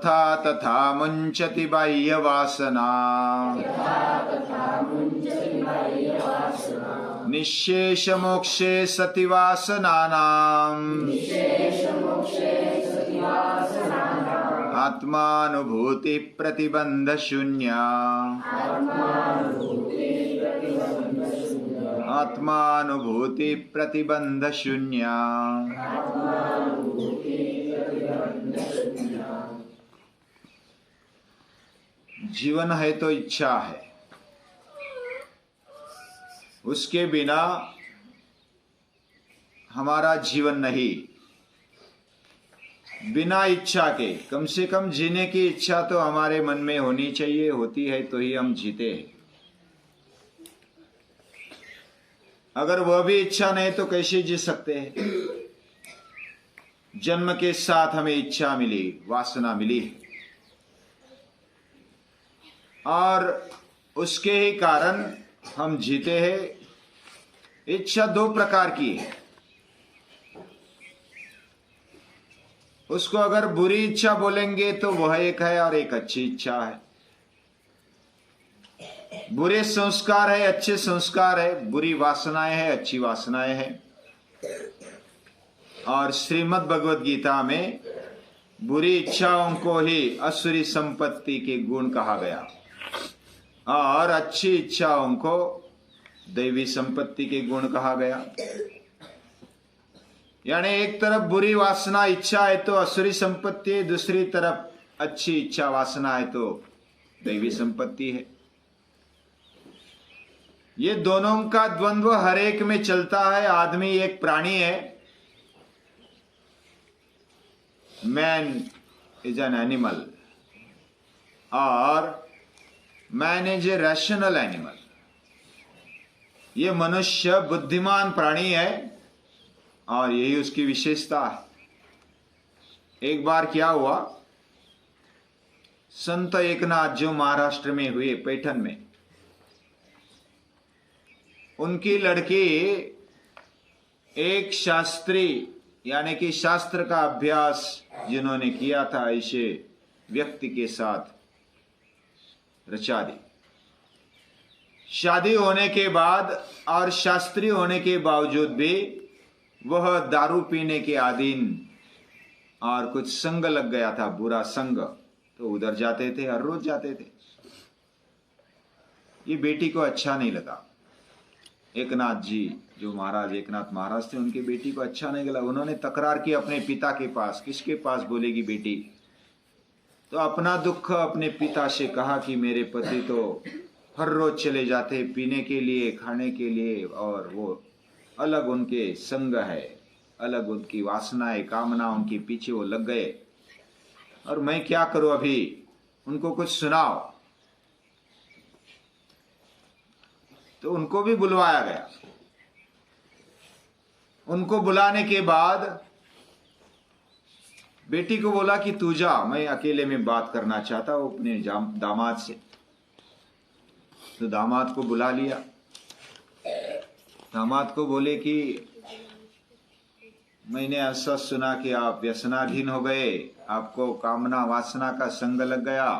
यथा तथा मुंचति बाह्य वासना निःशेष मोक्षे सति वासनानाम् आत्मानुभूति प्रतिबंध शून्या आत्मानुभूति प्रतिबंध शून्या। जीवन है तो इच्छा है, उसके बिना हमारा जीवन नहीं। बिना इच्छा के कम से कम जीने की इच्छा तो हमारे मन में होनी चाहिए, होती है तो ही हम जीते हैं। अगर वह भी इच्छा नहीं तो कैसे जी सकते हैं। जन्म के साथ हमें इच्छा मिली, वासना मिली और उसके ही कारण हम जीते हैं। इच्छा दो प्रकार की है। उसको अगर बुरी इच्छा बोलेंगे तो वह एक है और एक अच्छी इच्छा है। बुरे संस्कार है, अच्छे संस्कार है, बुरी वासनाएं है, अच्छी वासनाएं है। और श्रीमद् भगवद गीता में बुरी इच्छाओं को ही असुरी संपत्ति के गुण कहा गया और अच्छी इच्छाओं को दैवी संपत्ति के गुण कहा गया। यानी एक तरफ बुरी वासना इच्छा है तो असुरी संपत्ति है, दूसरी तरफ अच्छी इच्छा वासना है तो दैवी संपत्ति है। ये दोनों का द्वंद्व हर एक में चलता है। आदमी एक प्राणी है। मैन इज एन एनिमल और man is a rational animal. ये मनुष्य बुद्धिमान प्राणी है और यही उसकी विशेषता है। एक बार क्या हुआ, संत एकनाथ जो महाराष्ट्र में हुए, पैठण में, उनकी लड़की एक शास्त्री यानी कि शास्त्र का अभ्यास जिन्होंने किया था ऐसे व्यक्ति के साथ रचा दी। शादी होने के बाद और शास्त्री होने के बावजूद भी वह दारू पीने के अधीन और कुछ संग लग गया था, बुरा संग, तो उधर जाते थे, हर रोज जाते थे। ये बेटी को अच्छा नहीं लगा। एकनाथ जी जो महाराज एकनाथ महाराज थे, उनकी बेटी को अच्छा नहीं लगा। उन्होंने तकरार की अपने पिता के पास। किसके पास बोलेगी बेटी? तो अपना दुख अपने पिता से कहा कि मेरे पति तो हर रोज चले जाते पीने के लिए, खाने के लिए, और वो अलग उनके संग है, अलग उनकी वासनाएं कामनाओं के पीछे वो लग गए, और मैं क्या करूं अभी? उनको कुछ सुनाओ। तो उनको भी बुलवाया गया। उनको बुलाने के बाद बेटी को बोला कि तू जा, मैं अकेले में बात करना चाहता हूं अपने दामाद से। तो दामाद को बुला लिया। दामाद को बोले कि मैंने ऐसा सुना कि आप व्यसनाधीन हो गए, आपको कामना वासना का संग लग गया।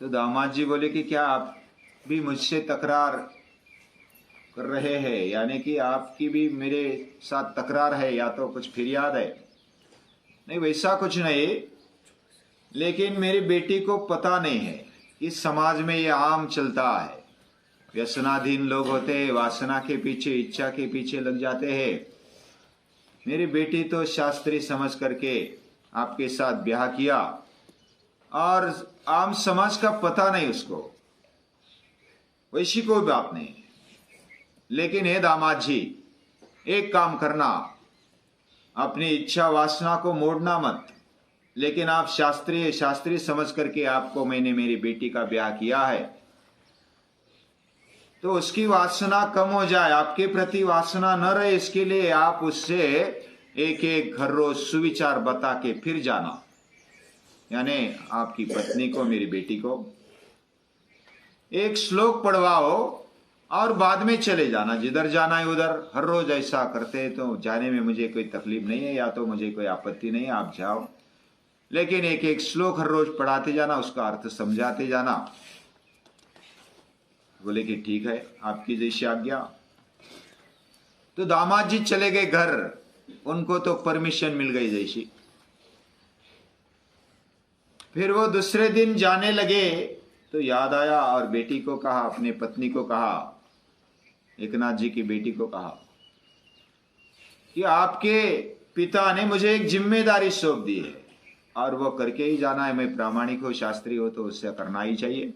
तो दामाद जी बोले कि क्या आप भी मुझसे तकरार कर रहे हैं, यानी कि आपकी भी मेरे साथ तकरार है या तो कुछ फिरियाद है? नहीं, वैसा कुछ नहीं, लेकिन मेरी बेटी को पता नहीं है। इस समाज में ये आम चलता है, व्यसनाधीन लोग होते हैं, वासना के पीछे, इच्छा के पीछे लग जाते हैं। मेरी बेटी तो शास्त्री समझ करके आपके साथ ब्याह किया और आम समाज का पता नहीं उसको, वैसी कोई बात नहीं। लेकिन हे दामाद जी, एक काम करना, अपनी इच्छा वासना को मोड़ना मत, लेकिन आप शास्त्री समझ करके आपको मैंने मेरी बेटी का ब्याह किया है, तो उसकी वासना कम हो जाए, आपके प्रति वासना न रहे, इसके लिए आप उससे एक एक हर रोज सुविचार बता के फिर जाना। यानी आपकी पत्नी को, मेरी बेटी को एक श्लोक पढ़वाओ और बाद में चले जाना, जिधर जाना है उधर। हर रोज ऐसा करते हैं तो जाने में मुझे कोई तकलीफ नहीं है, या तो मुझे कोई आपत्ति नहीं है, आप जाओ। लेकिन एक एक श्लोक हर रोज पढ़ाते जाना, उसका अर्थ समझाते जाना। बोले कि ठीक है, आपकी जैसी आज्ञा। तो दामाद जी चले गए घर, उनको तो परमिशन मिल गई जैसी। फिर वो दूसरे दिन जाने लगे तो याद आया और बेटी को कहा, अपनी पत्नी को कहा, एकनाथ जी की बेटी को कहा कि आपके पिता ने मुझे एक जिम्मेदारी सौंप दी है और वो करके ही जाना है। मैं प्रामाणिक हो, शास्त्री हो, तो उससे करना ही चाहिए।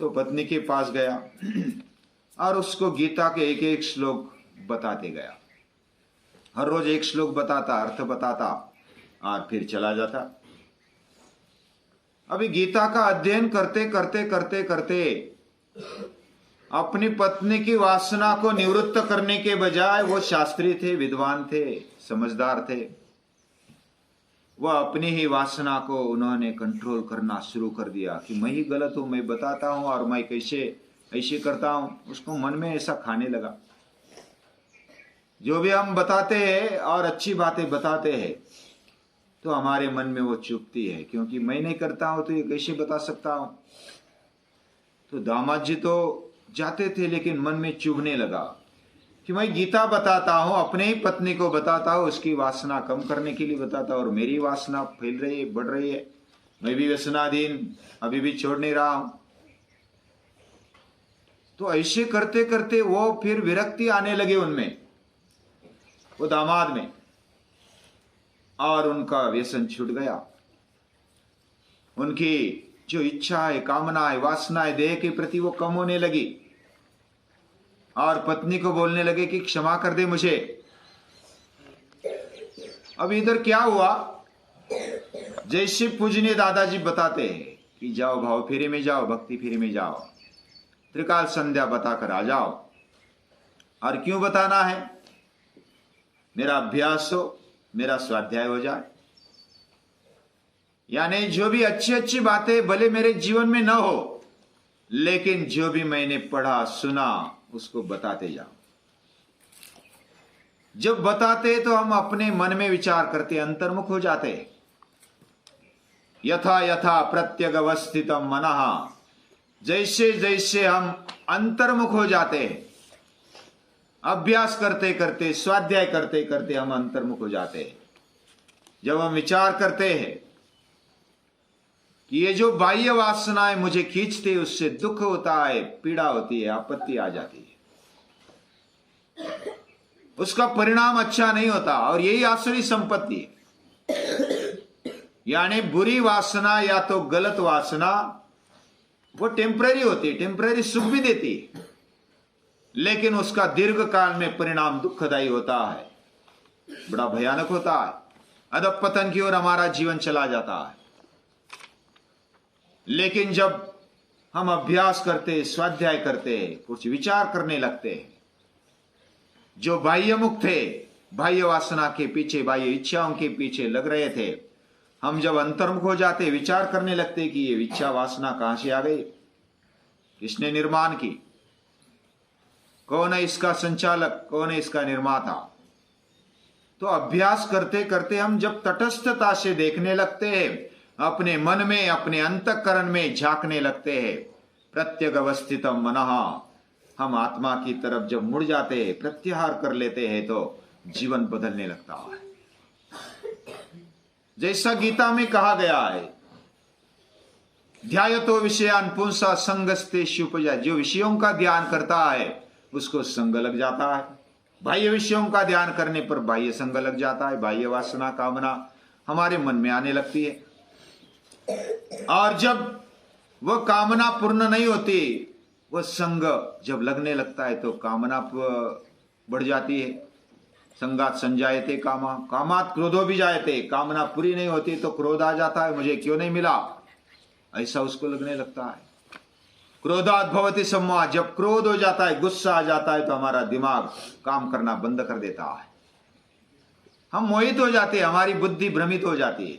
तो पत्नी के पास गया और उसको गीता के एक एक श्लोक बताते गया। हर रोज एक श्लोक बताता, अर्थ बताता और फिर चला जाता। अभी गीता का अध्ययन करते करते करते करते अपनी पत्नी की वासना को निवृत्त करने के बजाय, वो शास्त्री थे, विद्वान थे, समझदार थे, वह अपनी ही वासना को उन्होंने कंट्रोल करना शुरू कर दिया कि मैं ही गलत हूं, मैं बताता हूं और मैं कैसे ऐसे करता हूं। उसको मन में ऐसा खाने लगा। जो भी हम बताते हैं और अच्छी बातें बताते हैं तो हमारे मन में वो चुभती है, क्योंकि मैं नहीं करता हूं तो ये कैसे बता सकता हूं। तो दामाद जी तो जाते थे लेकिन मन में चुभने लगा कि मैं गीता बताता हूं, अपने ही पत्नी को बताता हूं, उसकी वासना कम करने के लिए बताता हूं, और मेरी वासना फैल रही है, बढ़ रही है। मैं भी व्यसनाधीन अभी भी छोड़ नहीं रहा हूं। तो ऐसे करते करते वो फिर विरक्ति आने लगे उनमें, वो दामाद में, और उनका व्यसन छूट गया। उनकी जो इच्छा है, कामना है, वासना है देह के प्रति, वो कम होने लगी और पत्नी को बोलने लगे कि क्षमा कर दे मुझे। अब इधर क्या हुआ, जैसे पूजनीय दादाजी बताते हैं कि जाओ भाव फेरे में जाओ, भक्ति फेरे में जाओ, त्रिकाल संध्या बताकर आ जाओ। और क्यों बताना है? मेरा अभ्यास हो, मेरा स्वाध्याय हो जाए। यानी जो भी अच्छी अच्छी बातें भले मेरे जीवन में न हो, लेकिन जो भी मैंने पढ़ा सुना उसको बताते जाओ। जब बताते तो हम अपने मन में विचार करते, अंतर्मुख हो जाते। यथा यथा प्रत्यगवस्थितम मनः, जैसे जैसे हम अंतर्मुख हो जाते हैं, अभ्यास करते करते, स्वाध्याय करते करते हम अंतर्मुख हो जाते हैं। जब हम विचार करते हैं कि ये जो बाह्य वासनाएं मुझे खींचते, उससे दुख होता है, पीड़ा होती है, आपत्ति आ जाती है, उसका परिणाम अच्छा नहीं होता, और यही आसुरी संपत्ति है। यानी बुरी वासना या तो गलत वासना वो टेम्पररी होती है, टेम्पररी सुख भी देती है, लेकिन उसका दीर्घ काल में परिणाम दुखदायी होता है, बड़ा भयानक होता है। अधपतन की ओर हमारा जीवन चला जाता है। लेकिन जब हम अभ्यास करते, स्वाध्याय करते, कुछ विचार करने लगते, जो बाह्य मुख थे, बाह्य वासना के पीछे, बाह्य इच्छाओं के पीछे लग रहे थे, हम जब अंतर्मुख हो जाते, विचार करने लगते कि ये इच्छा वासना कहां से आ गई, किसने निर्माण की, कौन है इसका संचालक, कौन है इसका निर्माता। तो अभ्यास करते करते हम जब तटस्थता से देखने लगते हैं, अपने मन में, अपने अंतःकरण में झांकने लगते हैं, प्रत्यग अवस्थितम मनः, हम आत्मा की तरफ जब मुड़ जाते हैं, प्रत्याहार कर लेते हैं, तो जीवन बदलने लगता है। जैसा गीता में कहा गया है, ध्यायतो विषयान पुंसा संगस्तेषु उपजा, जो विषयों का ध्यान करता है उसको संग लग जाता है। बाह्य विषयों का ध्यान करने पर बाह्य संग लग जाता है, बाह्य वासना, कामना हमारे मन में आने लगती है। और जब वह कामना पूर्ण नहीं होती, वह संग जब लगने लगता है तो कामना बढ़ जाती है। संगात संजायते कामा, कामात क्रोधो भी जायते, कामना पूरी नहीं होती तो क्रोध आ जाता है, मुझे क्यों नहीं मिला, ऐसा उसको लगने लगता है। क्रोधात भवति सम्मोह, जब क्रोध हो जाता है, गुस्सा आ जाता है, तो हमारा दिमाग काम करना बंद कर देता है, हम मोहित हो जाते हैं, हमारी बुद्धि भ्रमित हो जाती है,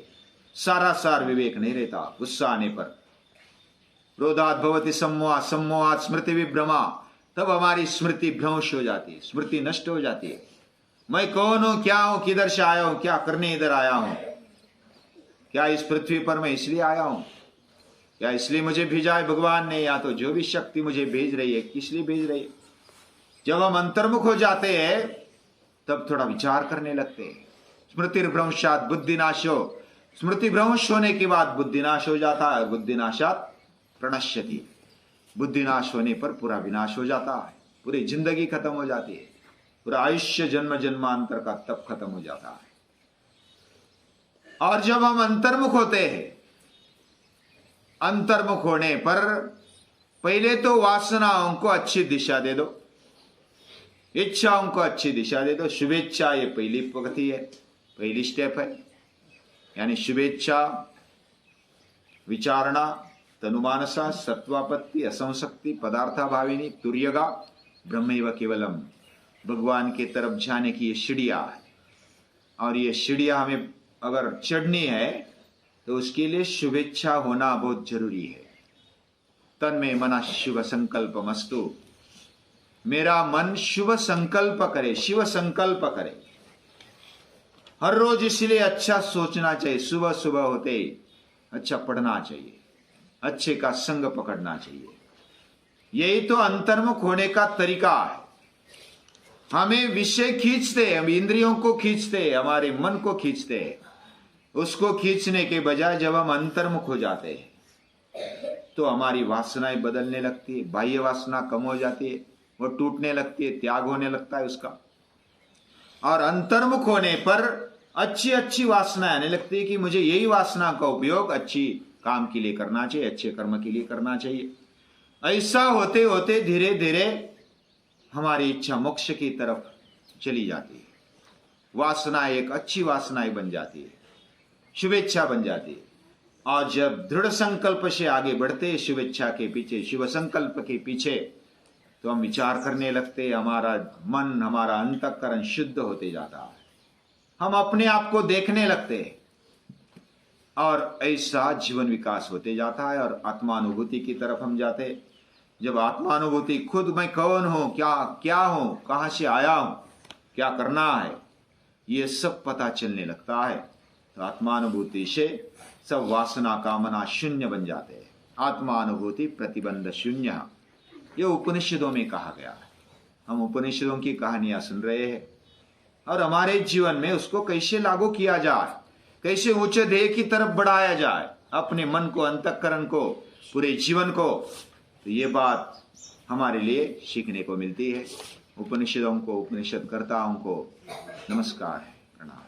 सारा सार विवेक नहीं रहता गुस्सा आने पर। क्रोधात भवति सम्मोह, सम्मोहात स्मृति विभ्रमा, तब हमारी स्मृति भ्रंश हो जाती है, स्मृति नष्ट हो जाती है। मैं कौन हूं, क्या हूं, किधर से आया हूं, क्या करने इधर आया हूं, क्या इस पृथ्वी पर मैं इसलिए आया हूं? क्या इसलिए मुझे भेजा है भगवान ने? या तो जो भी शक्ति मुझे भेज रही है किस लिए भेज रही है? जब हम अंतर्मुख हो जाते हैं तब थोड़ा विचार करने लगते हैं। स्मृतिर्भ्रंशात् बुद्धिनाशो, स्मृति भ्रंश होने के बाद बुद्धिनाश हो जाता है। बुद्धिनाशात् प्रणश्यति, बुद्धिनाश होने पर पूरा विनाश हो जाता है, पूरी जिंदगी खत्म हो जाती है, पूरा आयुष्य जन्म जन्मांतर का तप खत्म हो जाता है। और जब हम अंतर्मुख होते हैं, अंतर्मुख होने पर पहले तो वासनाओं को अच्छी दिशा दे दो, इच्छाओं को अच्छी दिशा दे दो। शुभेच्छा ये पहली पगती है, पहली स्टेप है। यानी शुभेच्छा, विचारणा, तनुमानसा, सत्वापत्ति, असंशक्ति, पदार्थाभाविनी, तुर्यगा, ब्रह्मैव केवलम, भगवान के तरफ जाने की ये सीढ़ियां है। और ये सीढ़ियां हमें अगर चढ़नी है तो उसके लिए शुभेच्छा होना बहुत जरूरी है। तन्मे मना शुभ संकल्पमस्तु, मेरा मन शुभ संकल्प करे, शिव संकल्प करे। हर रोज इसलिए अच्छा सोचना चाहिए, सुबह सुबह होते अच्छा पढ़ना चाहिए, अच्छे का संग पकड़ना चाहिए। यही तो अंतर्मुख होने का तरीका है। हमें विषय खींचते, हम इंद्रियों को खींचते, हमारे मन को खींचते, उसको खींचने के बजाय जब हम अंतर्मुख हो जाते हैं तो हमारी वासनाएं बदलने लगती है, बाह्य वासना कम हो जाती है, वो टूटने लगती है, त्याग होने लगता है उसका। और अंतर्मुख होने पर अच्छी अच्छी वासना आने लगती है कि मुझे यही वासना का उपयोग अच्छी काम के लिए करना चाहिए, अच्छे कर्म के लिए करना चाहिए। ऐसा होते होते धीरे धीरे हमारी इच्छा मोक्ष की तरफ चली जाती है। वासना एक अच्छी वासनाएं बन जाती है, शुभेच्छा बन जाती है। और जब दृढ़ संकल्प से आगे बढ़ते हैं शुभेच्छा के पीछे, शुभ संकल्प के पीछे, तो हम विचार करने लगते, हमारा मन, हमारा अंतःकरण शुद्ध होते जाता है, हम अपने आप को देखने लगते हैं और ऐसा जीवन विकास होते जाता है और आत्मानुभूति की तरफ हम जाते। जब आत्मानुभूति, खुद मैं कौन हूं, क्या हूं, कहां से आया हूं, क्या करना है, ये सब पता चलने लगता है, तो आत्मानुभूति से सब वासना कामना शून्य बन जाते हैं। आत्मानुभूति प्रतिबंध शून्य, ये उपनिषदों में कहा गया है। हम उपनिषदों की कहानियां सुन रहे हैं और हमारे जीवन में उसको कैसे लागू किया जाए, कैसे ऊंचे ध्येय की तरफ बढ़ाया जाए, अपने मन को, अंतःकरण को, पूरे जीवन को, तो ये बात हमारे लिए सीखने को मिलती है। उपनिषदों को, उपनिषद कर्ताओं को नमस्कार है, प्रणाम।